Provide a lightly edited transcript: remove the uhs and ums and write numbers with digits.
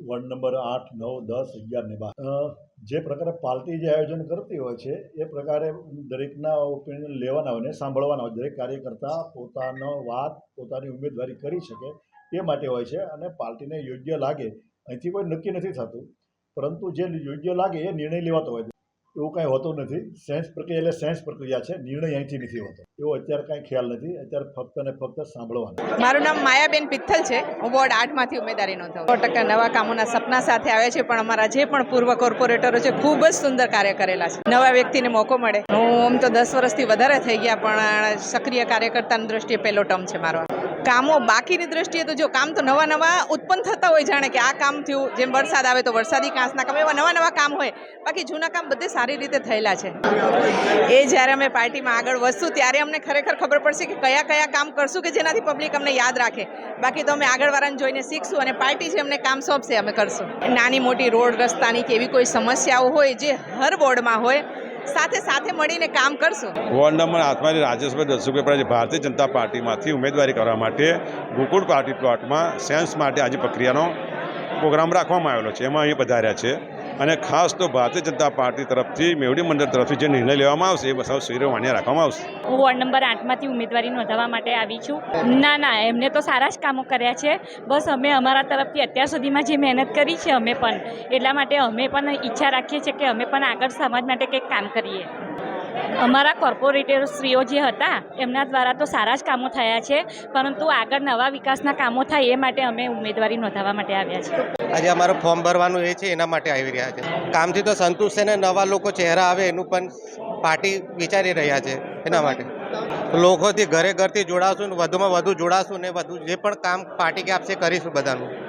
Ward number 8, 9, 10, 11 ને 12 જે પ્રકારે પાર્ટી જે આયોજન કરતી હોય છે એ પ્રકારે દરેકના ઓપિનિયન લેવાના હોય ને સાંભળવાના હોય. દરેક કાર્યકર્તા પોતાનો વાત પોતાની ઉમેદવારી કરી શકે એ માટે હોય છે અને પાર્ટીને યોગ્ય લાગે અહીંથી કોઈ નક્કી નથી થતું, પરંતુ જે યોગ્ય લાગે એ નિર્ણય લેવાતો હોય છે. એવું કાંઈ હોતું નથી. સેન્સ પ્રક્રિયા એટલે સેન્સ પ્રક્રિયા છે, નિર્ણય અહીંથી નથી હોતો એવો અત્યારે કાંઈ ખ્યાલ નથી. અત્યારે ફક્ત ને ફક્ત સાંભળવાનું. મારું નામ માયાબેન પિત્થલ છે. હું વોર્ડ 8માંથી ઉમેદવારી નોંધાવું. 100% નવા કામોના સપના સાથે આવે છે, પણ અમારા જે પણ પૂર્વ કોર્પોરેટરો છે ખૂબ જ સુંદર કાર્ય કરેલા છે. નવા વ્યક્તિને મોકો મળે. હું આમ તો 10 વર્ષથી વધારે થઈ ગયા, પણ સક્રિય કાર્યકર્તાની દ્રષ્ટિએ પહેલો ટર્મ છે મારો. કામો બાકીની દ્રષ્ટિએ તો જો કામ તો નવા નવા ઉત્પન્ન થતા હોય, જાણે કે આ કામ થયું, જેમ વરસાદ આવે તો વરસાદી કાંસના કામ, એવા નવા નવા કામ હોય. બાકી જૂના કામ બધે સારી રીતે થયેલા છે. એ જ્યારે અમે પાર્ટીમાં આગળ વધશું ત્યારે અમને ખરેખર ખબર પડશે કે કયા કયા કામ કરશું કે જેનાથી પબ્લિક અમને યાદ રાખે. બાકી તો અમે આગળવાળાને જોઈને શીખશું અને પાર્ટી જે અમને કામ સોંપશે અમે કરશું. નાની મોટી રોડ રસ્તાની કે એવી કોઈ સમસ્યાઓ હોય જે હર વોર્ડમાં હોય, સાથે સાથે મળીને કામ કરશું. વોર્ડ નંબર 8માંથી રાજેશભાઈ દસુભાઈ ભારતીય જનતા પાર્ટીમાંથી ઉમેદવારી કરવા માટે ગોકુળ પાર્ટી પ્લોટમાં સેન્સ માટે આજે પ્રક્રિયાનો પ્રોગ્રામ રાખવામાં આવેલો છે. એમાં અહીં પધાર્યા છે અને ખાસ તો ભારતીય જનતા પાર્ટી તરફથી મેવડી મંડળ તરફથી જે નિર્ણય લેવામાં આવશે એ બસ શિરો માન્ય રાખવામાં આવશે. હું વોર્ડ નંબર 8માંથી ઉમેદવારી નોંધાવવા માટે આવી છું. ના, એમને તો સારા જ કામો કર્યા છે. બસ અમે અમારા તરફથી અત્યાર સુધીમાં જે મહેનત કરી છે અમે પણ, એટલા માટે અમે પણ ઈચ્છા રાખીએ છીએ કે અમે પણ આગળ સમાજ માટે કંઈક કામ કરીએ. અમારા કોર્પોરેટરશ્રીઓ જે હતા એમના દ્વારા તો સારા જ કામો થયા છે, પરંતુ આગળ નવા વિકાસના કામો થાય એ માટે અમે ઉમેદવારી નોંધાવવા માટે આવ્યા છીએ. આજે અમારું ફોર્મ ભરવાનું એ છે, એના માટે આવી રહ્યા છે. કામથી તો સંતુષ્ટ છે ને નવા લોકો ચહેરા આવે એનું પણ પાર્ટી વિચારી રહ્યા છે. એના માટે લોકોથી ઘરે ઘરથી જોડાશું ને વધુમાં વધુ જોડાશું ને વધુ જે પણ કામ પાર્ટી કે આપશે કરીશું બધાનું.